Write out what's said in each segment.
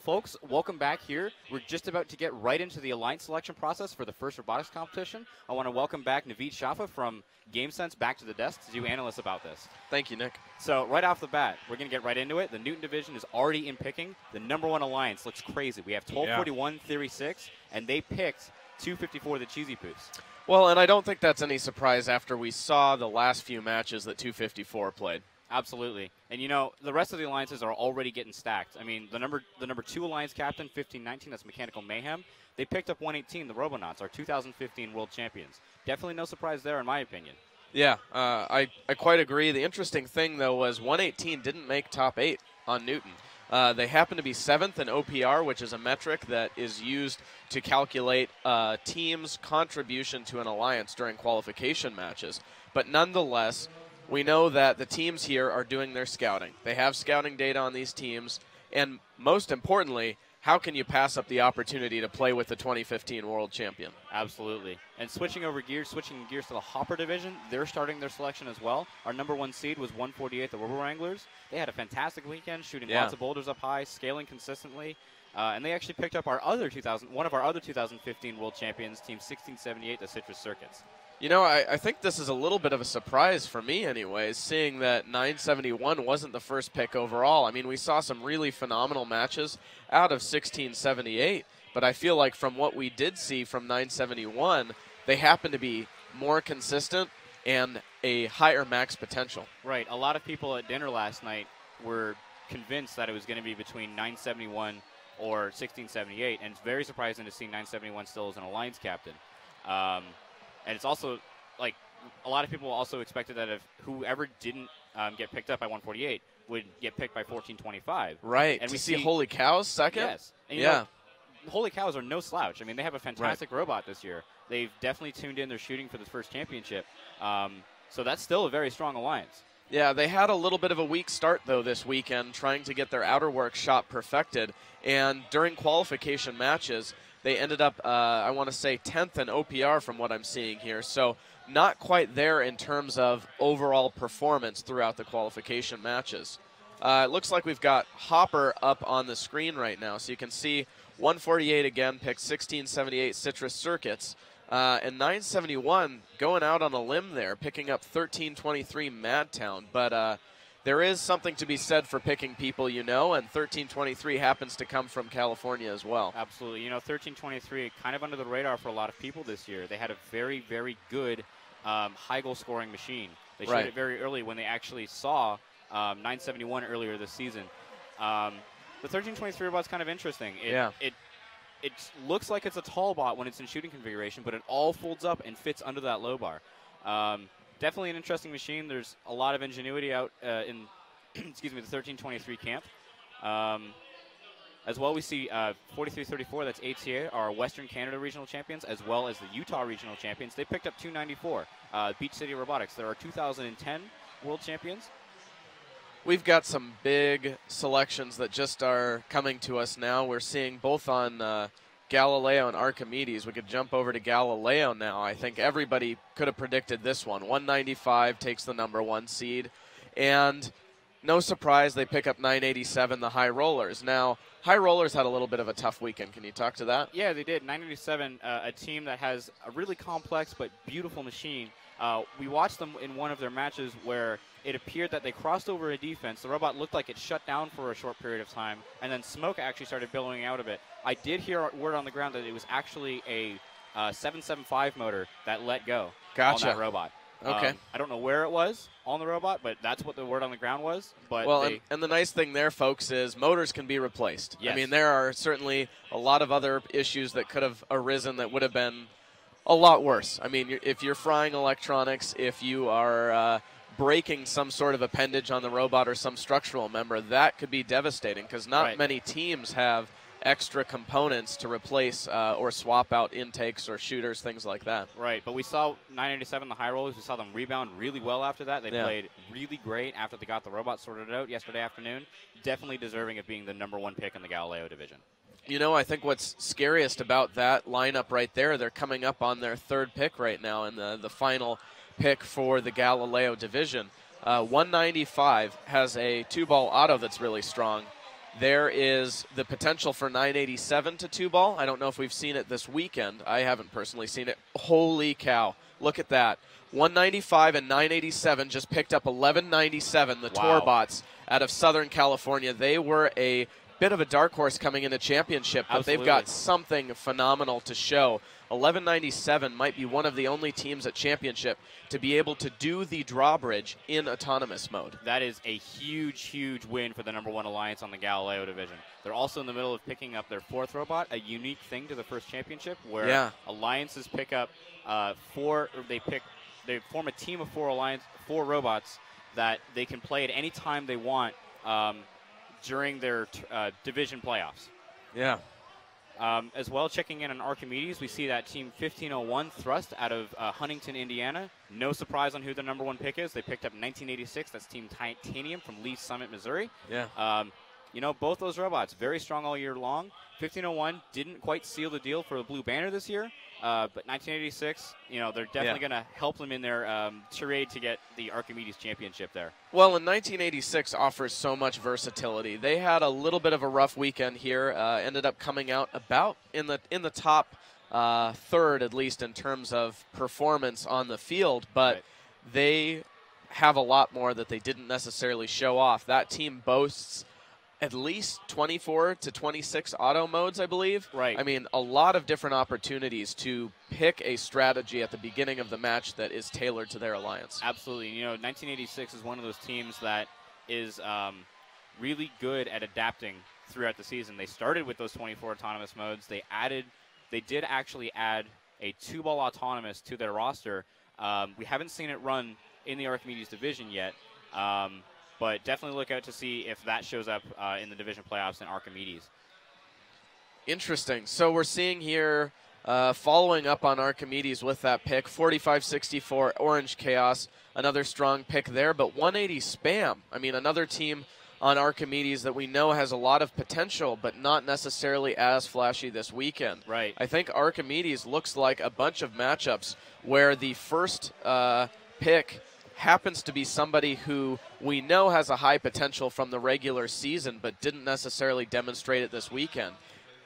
folks, welcome back here. We're just about to get right into the Alliance selection process for the first robotics competition. I want to welcome back Naveed Shafa from GameSense back to the desk to do analysts about this. Thank you, Nick. So right off the bat, we're going to get right into it. The Newton division is already in picking. The number one Alliance looks crazy. We have 1241, Theory 6, and they picked 254, the Cheesy Poofs. Well, and I don't think that's any surprise after we saw the last few matches that 254 played. Absolutely. And, you know, the rest of the alliances are already getting stacked. I mean, the number 2 alliance captain, 1519, that's Mechanical Mayhem. They picked up 118, the Robonauts, our 2015 world champions. Definitely no surprise there, in my opinion. Yeah, I quite agree. The interesting thing, though, was 118 didn't make top 8 on Newton. They happen to be 7th in OPR, which is a metric that is used to calculate a team's contribution to an alliance during qualification matches. But nonetheless, we know that the teams here are doing their scouting. They have scouting data on these teams, and most importantly, how can you pass up the opportunity to play with the 2015 world champion? Absolutely. And switching gears to the Hopper division, they're starting their selection as well. Our number 1 seed was 148, the Robo Wranglers. They had a fantastic weekend, shooting lots of boulders up high, scaling consistently. And they actually picked up one of our other 2015 world champions, Team 1678, the Citrus Circuits. You know, I think this is a little bit of a surprise for me anyways, seeing that 971 wasn't the first pick overall. I mean, we saw some really phenomenal matches out of 1678, but I feel like from what we did see from 971, they happen to be more consistent and a higher max potential. Right. A lot of people at dinner last night were convinced that it was going to be between 971 or 1678, and it's very surprising to see 971 still as an alliance captain. And it's also, like, a lot of people also expected that if whoever didn't get picked up by 148 would get picked by 1425. Right. And we see Holy Cows second? Yes. And you know, Holy Cows are no slouch. I mean, they have a fantastic Right. robot this year. They've definitely tuned in their shooting for the first championship. So that's still a very strong alliance. Yeah, they had a little bit of a weak start, though, this weekend, trying to get their outer work shot perfected. And during qualification matches, they ended up, I want to say, 10th in OPR from what I'm seeing here. So not quite there in terms of overall performance throughout the qualification matches. It looks like we've got Hopper up on the screen right now. So you can see 148 again, picked 1678 Citrus Circuits. And 971 going out on a limb there, picking up 1323 Madtown. But there is something to be said for picking people you know, and 1323 happens to come from California as well. Absolutely. You know, 1323, kind of under the radar for a lot of people this year. They had a very, very good high goal scoring machine. They showed it very early when they actually saw 971 earlier this season. The 1323 robot's kind of interesting. It looks like it's a tall bot when it's in shooting configuration, but it all folds up and fits under that low bar. Definitely an interesting machine. There's a lot of ingenuity out in excuse me, the 1323 camp. As well, we see 4334, that's ATA, our Western Canada regional champions, as well as the Utah regional champions. They picked up 294, Beach City Robotics. They're our 2010 world champions. We've got some big selections that just are coming to us now. We're seeing both on Galileo and Archimedes. We could jump over to Galileo now. I think everybody could have predicted this one. 195 takes the number 1 seed. And no surprise, they pick up 987, the High Rollers. Now, High Rollers had a little bit of a tough weekend. Can you talk to that? Yeah, they did. 987, a team that has a really complex but beautiful machine. We watched them in one of their matches where it appeared that they crossed over a defense. The robot looked like it shut down for a short period of time, and then smoke actually started billowing out of it. I did hear word on the ground that it was actually a 775 motor that let go on that robot. Okay. I don't know where it was on the robot, but that's what the word on the ground was. But well, and the nice thing there, folks, is motors can be replaced. Yes. I mean, there are certainly a lot of other issues that could have arisen that would have been a lot worse. I mean, if you're frying electronics, if you are breaking some sort of appendage on the robot or some structural member, that could be devastating because not many teams have extra components to replace or swap out intakes or shooters, things like that. Right, but we saw 987, the High Rollers, we saw them rebound really well after that. They played really great after they got the robot sorted out yesterday afternoon. Definitely deserving of being the number 1 pick in the Galileo division. You know, I think what's scariest about that lineup right there, they're coming up on their 3rd pick right now in the final pick for the Galileo division. 195 has a 2-ball auto that's really strong. There is the potential for 987 to 2-ball. I don't know if we've seen it this weekend. I haven't personally seen it. Holy cow. Look at that. 195 and 987 just picked up 1197, the Wow. Torbots out of Southern California. They were a bit of a dark horse coming into championship, but Absolutely. they've got something phenomenal to show. 1197 might be one of the only teams at championship to be able to do the drawbridge in autonomous mode. That is a huge, huge win for the #1 Alliance on the Galileo division. They're also in the middle of picking up their 4th robot, a unique thing to the first championship where alliances pick up they form a team of 4 robots that they can play at any time they want during their division playoffs. Yeah. As well, checking in on Archimedes, we see that team 1501 Thrust out of Huntington, Indiana. No surprise on who the #1 pick is. They picked up 1986. That's Team Titanium from Lee Summit, Missouri. Yeah. Both those robots, very strong all year long. 1501 didn't quite seal the deal for the Blue Banner this year. But 1986, they're definitely going to help them in their charade to get the Archimedes championship there. Well, and 1986 offers so much versatility. They had a little bit of a rough weekend here. Ended up coming out about in the top third, at least in terms of performance on the field. But they have a lot more that they didn't necessarily show off. That team boasts at least 24 to 26 auto modes, I believe. Right. I mean, a lot of different opportunities to pick a strategy at the beginning of the match that is tailored to their alliance. Absolutely. 1986 is one of those teams that is really good at adapting throughout the season. They started with those 24 autonomous modes. They did actually add a 2-ball autonomous to their roster. We haven't seen it run in the Archimedes division yet. But definitely look out to see if that shows up in the division playoffs in Archimedes. Interesting. So we're seeing here, following up on Archimedes with that pick, 45-64 Orange Chaos, another strong pick there, but 180 Spam. I mean, another team on Archimedes that we know has a lot of potential, but not necessarily as flashy this weekend. Right. I think Archimedes looks like a bunch of matchups where the first pick happens to be somebody who we know has a high potential from the regular season but didn't necessarily demonstrate it this weekend.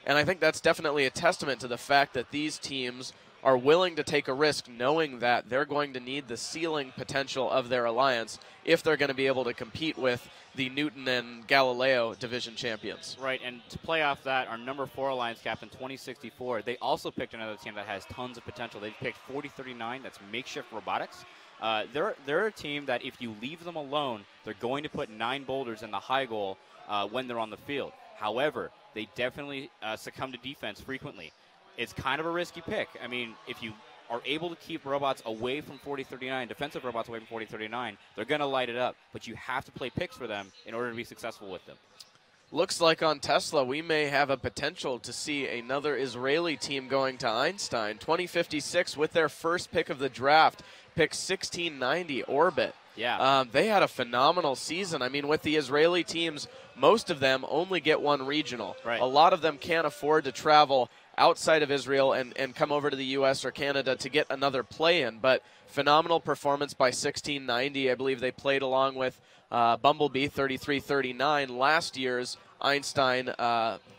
And I think that's definitely a testament to the fact that these teams are willing to take a risk knowing that they're going to need the ceiling potential of their alliance if they're going to be able to compete with the Newton and Galileo division champions. Right, and to play off that, our #4 Alliance captain, 2064, they also picked another team that has tons of potential. They picked 4039, that's Makeshift Robotics. They're a team that if you leave them alone, they're going to put 9 boulders in the high goal when they're on the field. However, they definitely succumb to defense frequently. It's kind of a risky pick. I mean, if you are able to keep robots away from 4039, defensive robots away from 4039, they're going to light it up. But you have to play picks for them in order to be successful with them. Looks like on Tesla we may have a potential to see another Israeli team going to Einstein. 2056 with their first pick of the draft, pick 1690 Orbit. Yeah. They had a phenomenal season. I mean, with the Israeli teams, most of them only get one regional. Right. A lot of them can't afford to travel outside of Israel and come over to the U.S. or Canada to get another play-in. But phenomenal performance by 1690. I believe they played along with Bumblebee 3339, last year's Einstein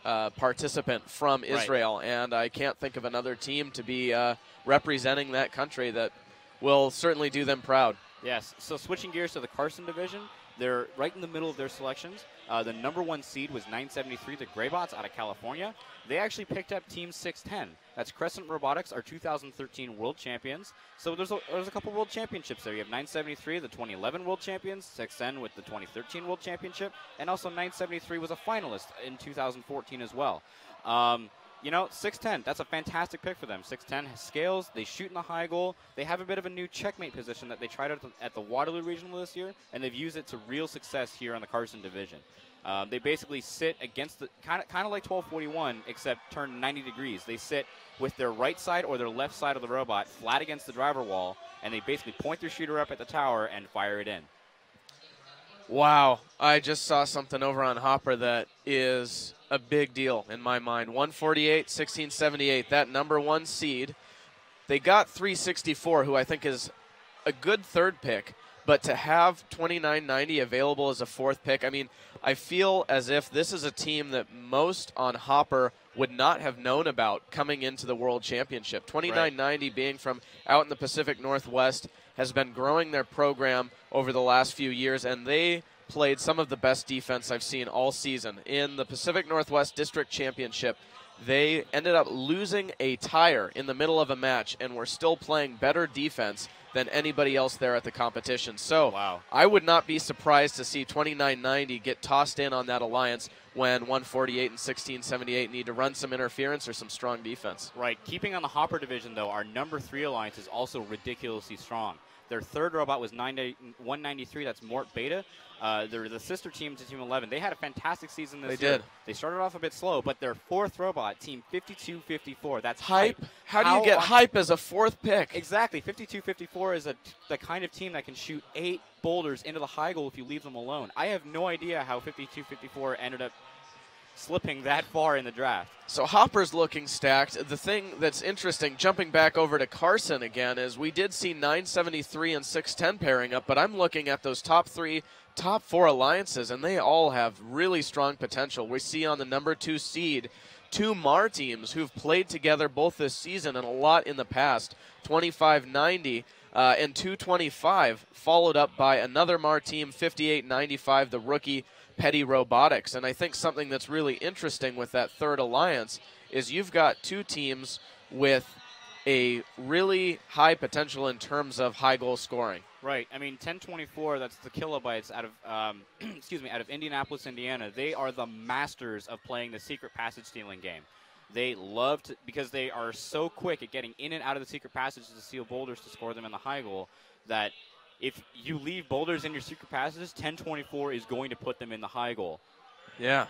participant from Israel. Right. And I can't think of another team to be representing that country that will certainly do them proud. Yes, so switching gears to the Carson division, they're right in the middle of their selections. The #1 seed was 973, the Greybots out of California. They actually picked up Team 610. That's Crescent Robotics, our 2013 world champions. So there's a couple world championships there. You have 973, the 2011 world champions, 610 with the 2013 world championship, and also 973 was a finalist in 2014 as well. 610, that's a fantastic pick for them. 610 has scales, they shoot in the high goal. They have a bit of a new checkmate position that they tried at the Waterloo Regional this year, and they've used it to real success here on the Carson division. They basically sit against the, kind of like 1241, except turned 90 degrees. They sit with their right side or their left side of the robot flat against the driver wall, and they basically point their shooter up at the tower and fire it in. Wow, I just saw something over on Hopper that is a big deal in my mind. 148, 1678, that #1 seed. They got 364, who I think is a good third pick, But to have 2990 available as a 4th pick, I mean, I feel as if this is a team that most on Hopper would not have known about coming into the World Championship. 2990 being from out in the Pacific Northwest has been growing their program over the last few years, and they played some of the best defense I've seen all season. In the Pacific Northwest District Championship, they ended up losing a tire in the middle of a match and were still playing better defense than anybody else there at the competition. So wow. I would not be surprised to see 2990 get tossed in on that alliance when 148 and 1678 need to run some interference or some strong defense. Right. Keeping on the Hopper division, though, our number 3 alliance is also ridiculously strong. Their third robot was 193. That's Mort Beta. They're the sister team to Team 11. They had a fantastic season this year. They did. They started off a bit slow, but their 4th robot, Team 5254, that's Hype. How do you get Hype as a 4th pick? Exactly. 5254 is the kind of team that can shoot 8 boulders into the high goal if you leave them alone. I have no idea how 5254 ended up slipping that far in the draft. So Hopper's looking stacked. The thing that's interesting, jumping back over to Carson again, is we did see 973 and 610 pairing up, but I'm looking at those top 4 alliances, and they all have really strong potential. We see on the number 2 seed 2 MAR teams who've played together both this season and a lot in the past, 2590 and 225, followed up by another MAR team, 5895, the rookie Petty Robotics. And I think something that's really interesting with that third alliance is you've got 2 teams with a really high potential in terms of high goal scoring. Right. I mean, 1024, that's the Kilobytes out of, out of Indianapolis, Indiana. They are the masters of playing the secret passage stealing game. They love to, because they are so quick at getting in and out of the secret passage to steal boulders to score them in the high goal, that if you leave boulders in your secret passages, 1024 is going to put them in the high goal. Yeah.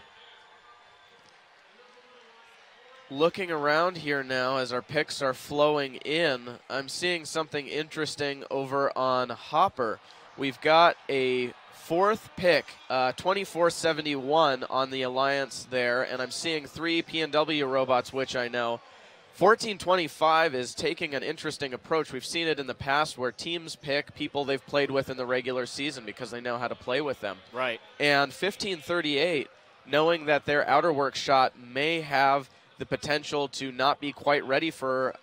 Looking around here now as our picks are flowing in, I'm seeing something interesting over on Hopper. We've got a 4th pick, 2471 on the alliance there, and I'm seeing 3 P&W robots, which I know. 1425 is taking an interesting approach. We've seen it in the past where teams pick people they've played with in the regular season because they know how to play with them. Right. And 1538, knowing that their outer work shot may have the potential to not be quite ready for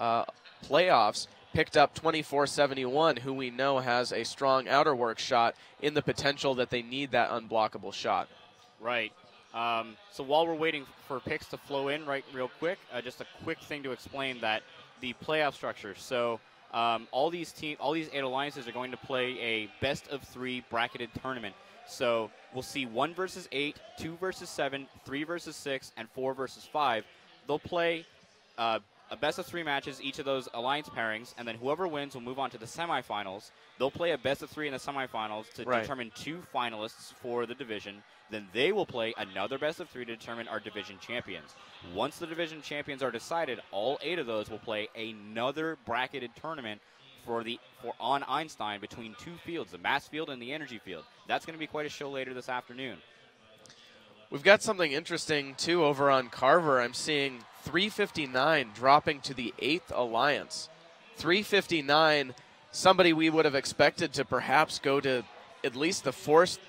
playoffs, picked up 2471, who we know has a strong outer work shot in the potential that they need that unblockable shot. Right. So while we're waiting for picks to flow in real quick, just a quick thing to explain that the playoff structure. So all these 8 alliances are going to play a best-of-3 bracketed tournament. So we'll see 1 versus 8, 2 versus 7, 3 versus 6, and 4 versus 5. They'll play a best-of-3 matches, each of those alliance pairings, and then whoever wins will move on to the semifinals. They'll play a best-of-3 in the semifinals to determine 2 finalists for the division. Then they will play another best-of-3 to determine our division champions. Once the division champions are decided, all 8 of those will play another bracketed tournament for on Einstein between 2 fields, the mass field and the energy field. That's going to be quite a show later this afternoon. We've got something interesting, too, over on Carver. I'm seeing 359 dropping to the 8th alliance. 359, somebody we would have expected to perhaps go to at least the first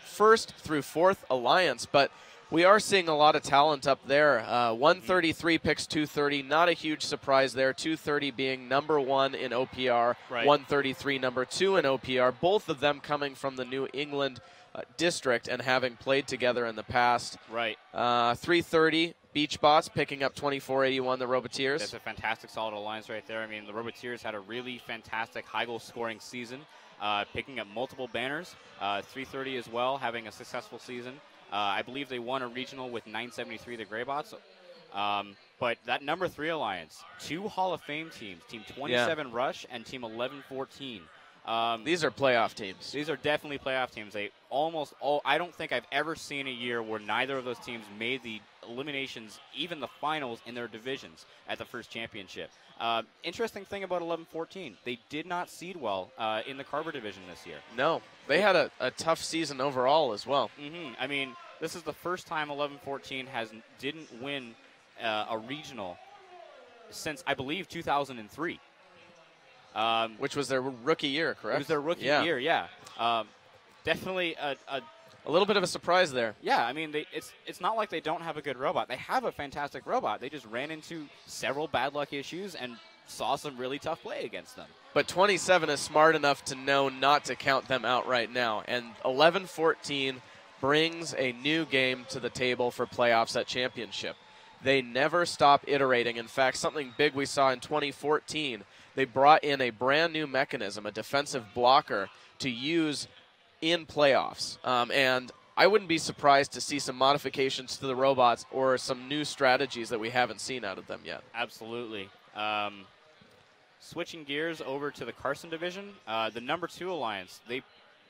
through 4th alliance, but we are seeing a lot of talent up there. 133 picks 230, not a huge surprise there. 230 being number 1 in OPR, right. 133 number 2 in OPR, both of them coming from the New England district and having played together in the past. Right. 330, Beachbots picking up 2481, the Roboteers. That's a fantastic solid alliance right there. I mean, the Roboteers had a really fantastic high goal scoring season, picking up multiple banners. 330 as well, having a successful season. I believe they won a regional with 973, the Greybots. But that number 3 alliance, 2 Hall of Fame teams, Team 27 Rush and Team 1114. These are playoff teams. These are definitely playoff teams. They almost all. I don't think I've ever seen a year where neither of those teams made the eliminations, even the finals in their divisions at the first championship. Interesting thing about 1114, they did not seed well in the Carver division this year. No, they had a tough season overall as well. Mm-hmm. I mean, this is the first time 1114 didn't win a regional since, I believe, 2003. Which was their rookie year, correct? It was their rookie year, yeah. Definitely a little bit of a surprise there. Yeah, I mean, it's not like they don't have a good robot. They have a fantastic robot. They just ran into several bad luck issues and saw some really tough play against them. But 27 is smart enough to know not to count them out right now. And 11-14 brings a new game to the table for playoffs at championship. They never stop iterating. In fact, something big we saw in 2014, they brought in a brand new mechanism, a defensive blocker, to use in playoffs. And I wouldn't be surprised to see some modifications to the robots or some new strategies that we haven't seen out of them yet. Absolutely. Switching gears over to the Carson division, the number 2 alliance,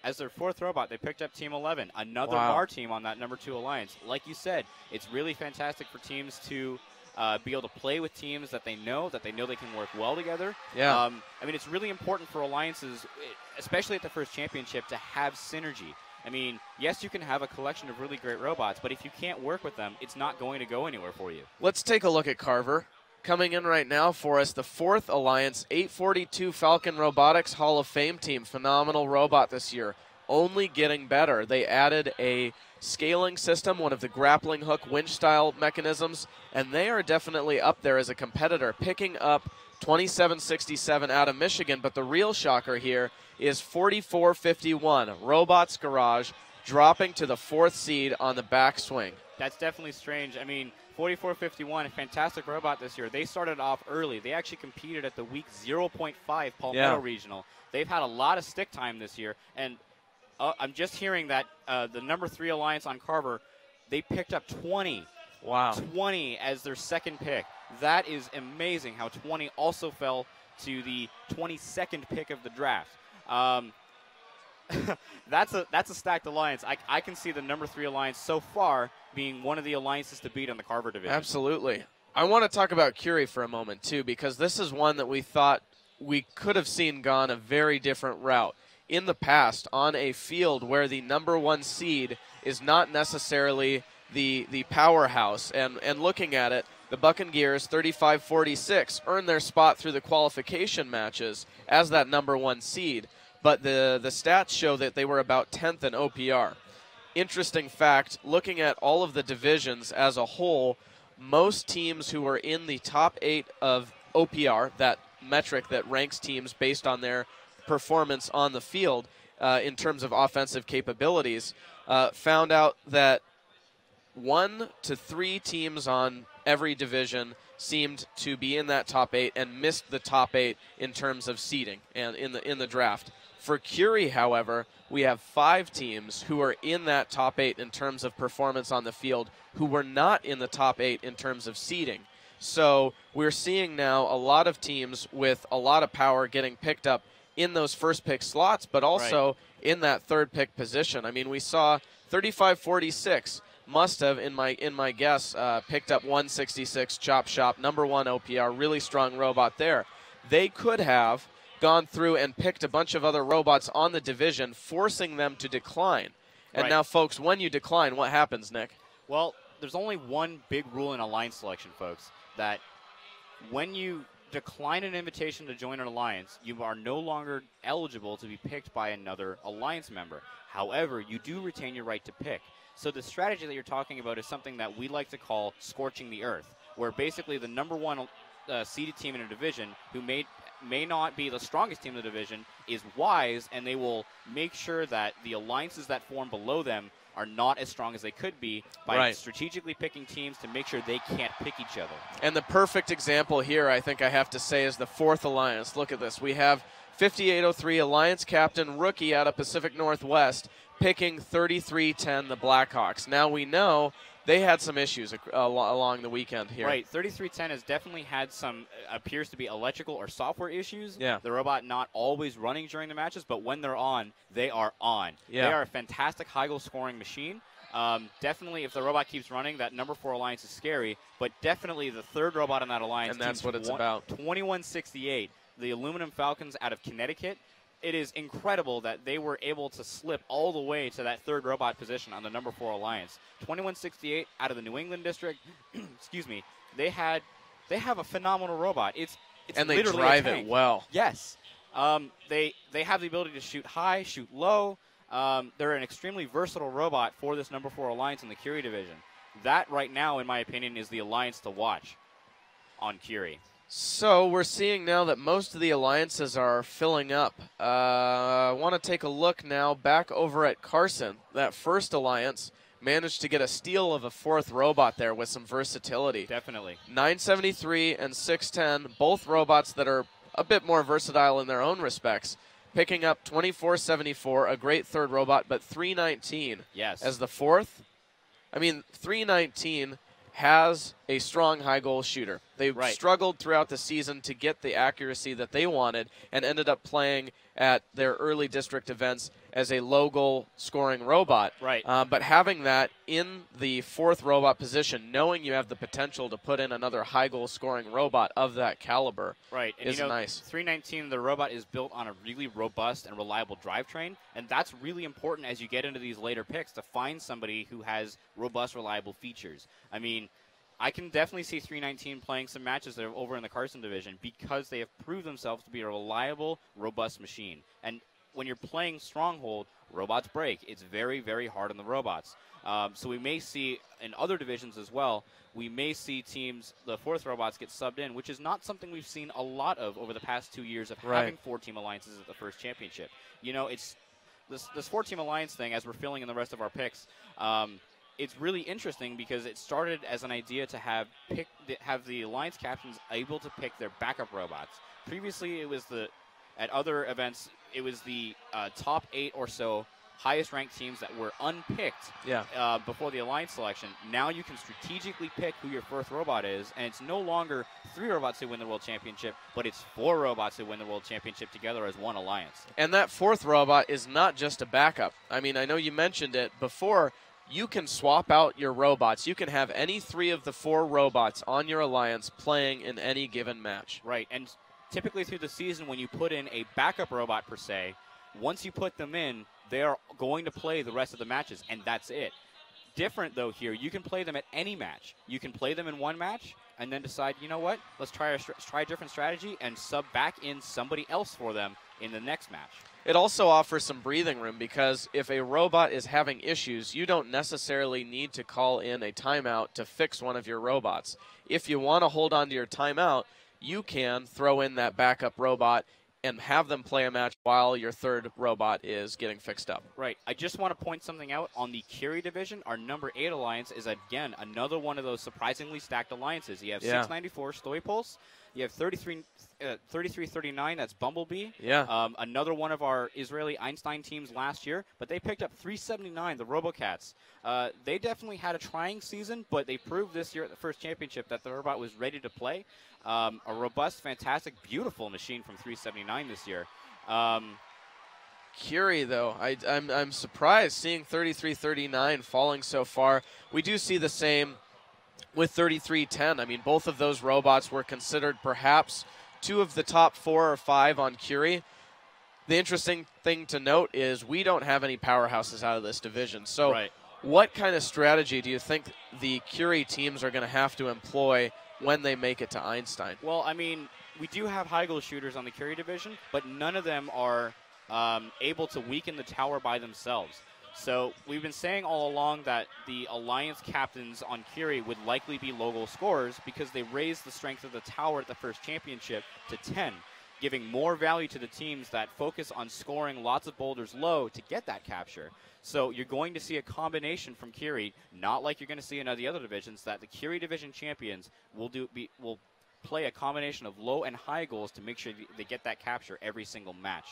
as their 4th robot, they picked up Team 11, another MAR team on that number 2 alliance. Like you said, it's really fantastic for teams to be able to play with teams that they know they can work well together. Yeah. I mean, it's really important for alliances, especially at the first championship, to have synergy. I mean, yes, you can have a collection of really great robots, but if you can't work with them, it's not going to go anywhere for you. Let's take a look at Carver. Coming in right now for us, the 4th alliance, 842 Falcon Robotics Hall of Fame team. Phenomenal robot this year. Only getting better. They added a scaling system, one of the grappling hook winch-style mechanisms, and they are definitely up there as a competitor, picking up 2767 out of Michigan. But the real shocker here is 4451, Robots Garage, dropping to the 4th seed on the backswing. That's definitely strange. I mean, 4451, a fantastic robot this year. They started off early. They actually competed at the week 0.5 Palmetto Regional. They've had a lot of stick time this year, and I'm just hearing that the number 3 alliance on Carver, they picked up 20. Wow. 20 as their 2nd pick. That is amazing how 20 also fell to the 22nd pick of the draft. That's a stacked alliance. I can see the number 3 alliance so far being one of the alliances to beat in the Carver division. Absolutely. I want to talk about Curie for a moment, too, because this is one that we thought we could have seen gone a very different route. In the past, on a field where the number 1 seed is not necessarily the powerhouse, and looking at it, the Buccaneers, 35-46, earned their spot through the qualification matches as that number 1 seed, but the stats show that they were about 10th in OPR. Interesting fact, looking at all of the divisions as a whole, most teams who are in the top 8 of OPR, that metric that ranks teams based on their performance on the field in terms of offensive capabilities, found out that 1 to 3 teams on every division seemed to be in that top 8 and missed the top 8 in terms of seeding and in the draft. For Curie, however, we have 5 teams who are in that top 8 in terms of performance on the field who were not in the top 8 in terms of seeding. So we're seeing now a lot of teams with a lot of power getting picked up in those first pick slots, but also in that 3rd pick position. I mean, we saw 35-46 must have, in my guess, picked up 166 Chop Shop, number 1 OPR, really strong robot there. They could have gone through and picked a bunch of other robots on the division, forcing them to decline. And now, folks, when you decline, what happens, Nick? Well, there's only one big rule in alliance selection, folks, that when you decline an invitation to join an alliance, you are no longer eligible to be picked by another alliance member. However, you do retain your right to pick. So the strategy that you're talking about is something that we like to call scorching the earth, where basically the number 1 seeded team in a division who may not be the strongest team in the division is wise, and they will make sure that the alliances that form below them are not as strong as they could be by strategically picking teams to make sure they can't pick each other. And the perfect example here, I think I have to say, is the 4th alliance. Look at this. We have 5803 Alliance Captain Rookie out of Pacific Northwest picking 3310 the Blackhawks. Now we know they had some issues along the weekend here. Right, 3310 has definitely had some, appears to be electrical or software issues. Yeah. The robot not always running during the matches, but when they're on, they are on. Yeah. They are a fantastic high-goal scoring machine. Definitely, if the robot keeps running, that number 4 alliance is scary, but definitely the 3rd robot in that alliance. And that's what it's about. 2168, the Aluminum Falcons out of Connecticut. It is incredible that they were able to slip all the way to that 3rd robot position on the number 4 alliance. 2168 out of the New England district. Excuse me. They have a phenomenal robot. It's and they drive it well. Yes. They have the ability to shoot high, shoot low. They're an extremely versatile robot for this number 4 Alliance in the Curie division. That, right now, in my opinion, is the Alliance to watch on Curie. So we're seeing now that most of the alliances are filling up. I want to take a look now back over at Carson. That first alliance managed to get a steal of a 4th robot there with some versatility. Definitely. 973 and 610, both robots that are a bit more versatile in their own respects. Picking up 2474, a great 3rd robot, but 319 as the 4th. I mean, 319 has a strong high goal shooter. They struggled throughout the season to get the accuracy that they wanted and ended up playing at their early district events as a low goal scoring robot. Right. But having that in the 4th robot position, knowing you have the potential to put in another high goal scoring robot of that caliber is nice. 319, the robot is built on a really robust and reliable drivetrain, and that's really important as you get into these later picks to find somebody who has robust, reliable features. I mean, I can definitely see 319 playing some matches that are over in the Carson division because they have proved themselves to be a reliable, robust machine. And when you're playing Stronghold, robots break. It's very, very hard on the robots. So we may see in other divisions as well, we may see teams, the 4th robots, get subbed in, which is not something we've seen a lot of over the past 2 years of having 4-team alliances at the first championship. You know, it's this 4-team alliance thing, as we're filling in the rest of our picks, it's really interesting because it started as an idea to have the alliance captains able to pick their backup robots. Previously, it was at other events, it was the top 8 or so highest ranked teams that were unpicked before the alliance selection. Now you can strategically pick who your 4th robot is, and it's no longer 3 robots who win the World Championship, but it's 4 robots who win the World Championship together as one alliance. And that 4th robot is not just a backup. I mean, I know you mentioned it before. You can swap out your robots. You can have any 3 of the 4 robots on your alliance playing in any given match. Right, and typically through the season when you put in a backup robot per se, once you put them in, they are going to play the rest of the matches, and that's it. Different, though, here, you can play them at any match. You can play them in one match and then decide, you know what, let's try a different strategy and sub back in somebody else for them in the next match. It also offers some breathing room because if a robot is having issues, you don't necessarily need to call in a timeout to fix one of your robots. If you want to hold on to your timeout, you can throw in that backup robot and have them play a match while your 3rd robot is getting fixed up. Right. I just want to point something out. On the Curie division, our number 8 alliance is, again, another one of those surprisingly stacked alliances. You have 694 Stoypulse. You have 3339, that's Bumblebee. Yeah. Another one of our Israeli Einstein teams last year, but they picked up 379, the RoboCats. They definitely had a trying season, but they proved this year at the first championship that the robot was ready to play. A robust, fantastic, beautiful machine from 379 this year. Curie, though, I'm surprised seeing 3339 falling so far. We do see the same with 3310. I mean, both of those robots were considered perhaps 2 of the top 4 or 5 on Curie. The interesting thing to note is we don't have any powerhouses out of this division. So what kind of strategy do you think the Curie teams are going to have to employ when they make it to Einstein? Well, I mean, we do have high goal shooters on the Curie division, but none of them are able to weaken the tower by themselves. So we've been saying all along that the alliance captains on Curie would likely be low goal scorers because they raised the strength of the tower at the first championship to 10, giving more value to the teams that focus on scoring lots of boulders low to get that capture. So you're going to see a combination from Curie, not like you're going to see in the other divisions, that the Curie division champions will play a combination of low and high goals to make sure they get that capture every single match.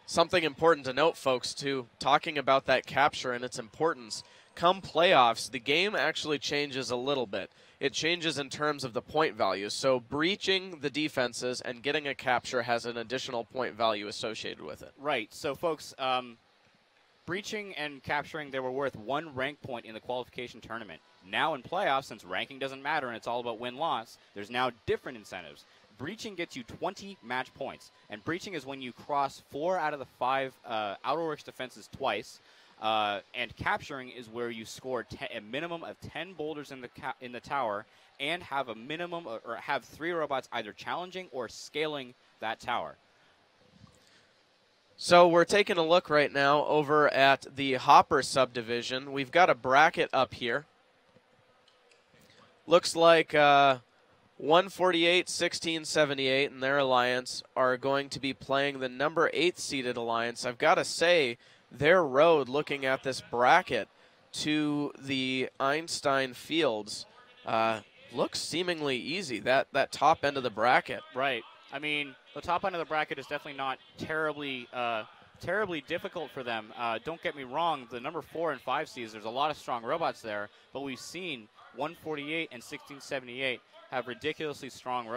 Something important to note, folks, too, talking about that capture and its importance, come playoffs, the game actually changes a little bit. It changes in terms of the point value. So breaching the defenses and getting a capture has an additional point value associated with it. Right. So, folks, breaching and capturing, they were worth 1 rank point in the qualification tournament. Now in playoffs, since ranking doesn't matter and it's all about win-loss, there's now different incentives. Breaching gets you 20 match points, and breaching is when you cross 4 out of the 5 Outerworks defenses twice. And capturing is where you score a minimum of 10 boulders in the tower and have a minimum or have 3 robots either challenging or scaling that tower. So we're taking a look right now over at the Hopper subdivision. We've got a bracket up here. Looks like 148, 1678, and their alliance are going to be playing the number 8 seeded alliance. I've got to say, their road, looking at this bracket to the Einstein Fields, looks seemingly easy. That top end of the bracket. Right. I mean, the top end of the bracket is definitely not terribly difficult for them. Don't get me wrong. The number 4 and 5 seeds, there's a lot of strong robots there, but we've seen 148 and 1678 have ridiculously strong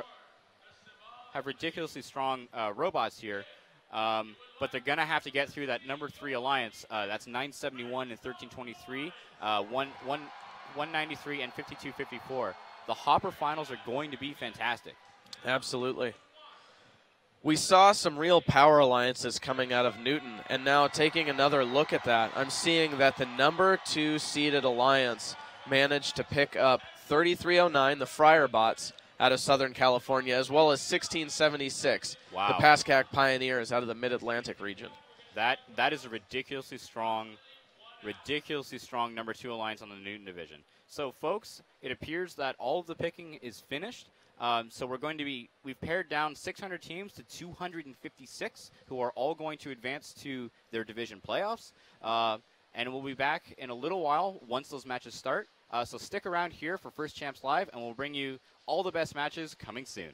robots here. But they're going to have to get through that number 3 alliance. That's 971 and 1323, 193 and 5254. The Hopper finals are going to be fantastic. Absolutely. We saw some real power alliances coming out of Newton, and now taking another look at that, I'm seeing that the number 2 seeded alliance managed to pick up 3309, the Friarbots, out of Southern California, as well as 1676, wow, the Pascack Pioneers out of the Mid-Atlantic region. That is a ridiculously strong number 2 alliance on the Newton division. So, folks, it appears that all of the picking is finished. So we've pared down 600 teams to 256, who are all going to advance to their division playoffs. And we'll be back in a little while once those matches start. So stick around here for First Champs Live, and we'll bring you all the best matches coming soon.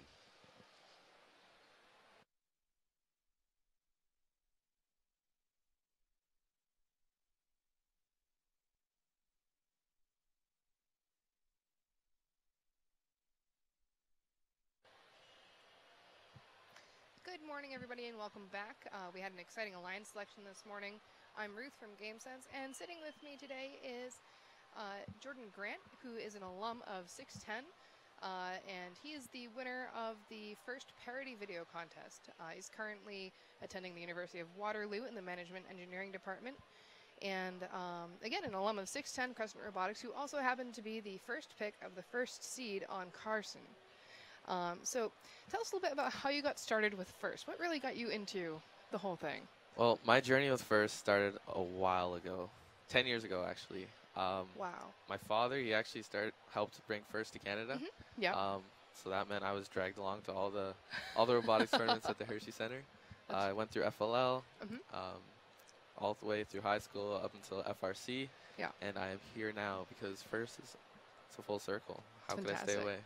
Good morning, everybody, and welcome back. We had an exciting alliance selection this morning. I'm Ruth from GameSense, and sitting with me today is Jordan Grant, who is an alum of 610, and he is the winner of the first parody video contest. He's currently attending the University of Waterloo in the Management Engineering Department, and again, an alum of 610 Crescent Robotics, who also happened to be the first pick of the first seed on Carson. So tell us a little bit about how you got started with FIRST. What really got you into the whole thing? Well, my journey with FIRST started a while ago, 10 years ago actually. Wow. My father, he actually helped bring FIRST to Canada. Mm-hmm. Yeah. So that meant I was dragged along to all the robotics tournaments at the Hershey Center. I went through FLL, all the way through high school up until FRC. Yeah. And I am here now because FIRST is a full circle. How could I Fantastic. stay away?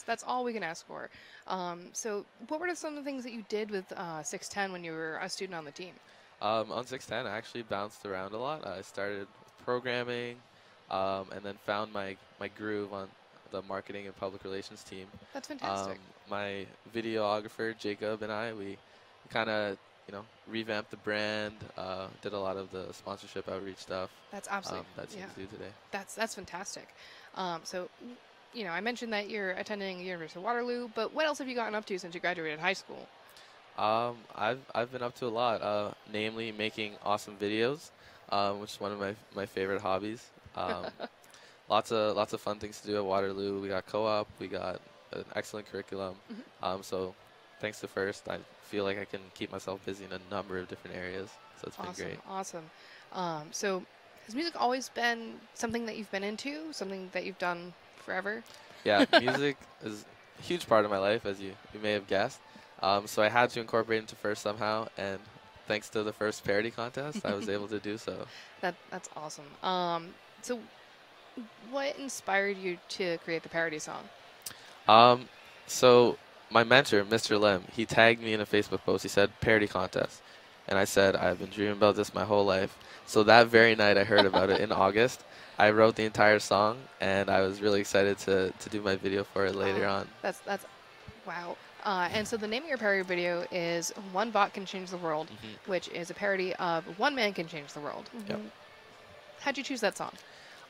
That's all we can ask for. So what were some of the things that you did with 610 when you were a student on the team? On 610, I actually bounced around a lot. I started with programming, and then found my groove on the marketing and public relations team. That's fantastic. My videographer, Jacob, and I, we kind of, revamped the brand, did a lot of the sponsorship outreach stuff. That's absolutely that teams do today. That's fantastic. So, I mentioned that you're attending the University of Waterloo, but what else have you gotten up to since you graduated high school? I've been up to a lot, namely making awesome videos, which is one of my favorite hobbies. Lots of fun things to do at Waterloo. We got co-op, we got an excellent curriculum. So thanks to FIRST, I feel like I can keep myself busy in a number of different areas. So it's been great. Awesome. So has music always been something that you've been into, something that you've done forever? Yeah, music is a huge part of my life, as you may have guessed. So I had to incorporate it into FIRST somehow, and thanks to the first parody contest, I was able to do so. That's awesome. So what inspired you to create the parody song? So my mentor, Mr. Lim, he tagged me in a Facebook post. He said, parody contest. And I said, I've been dreaming about this my whole life. So that very night I heard about it in August. I wrote the entire song, and I was really excited to do my video for it later on. That's wow. And so the name of your parody video is One Bot Can Change the World, which is a parody of One Man Can Change the World. Yep. How'd you choose that song?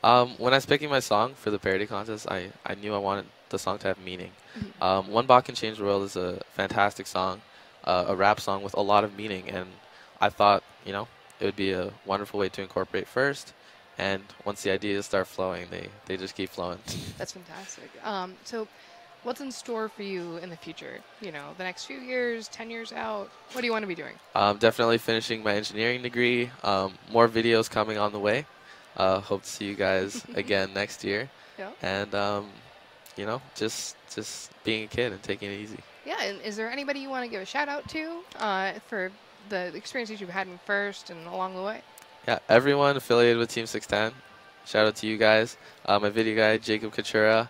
When I was picking my song for the parody contest, I knew I wanted the song to have meaning. One Bot Can Change the World is a fantastic song, a rap song with a lot of meaning, and I thought, it would be a wonderful way to incorporate first. And once the ideas start flowing, they just keep flowing. That's fantastic. So what's in store for you in the future? You know, the next few years, 10 years out, what do you want to be doing? Definitely finishing my engineering degree. More videos coming on the way. Hope to see you guys again next year. Yeah. And, you know, just being a kid and taking it easy. Yeah, and is there anybody you want to give a shout out to for the experiences you've had in first and along the way? Yeah, everyone affiliated with Team 610. Shout out to you guys. My video guy, Jacob Katura.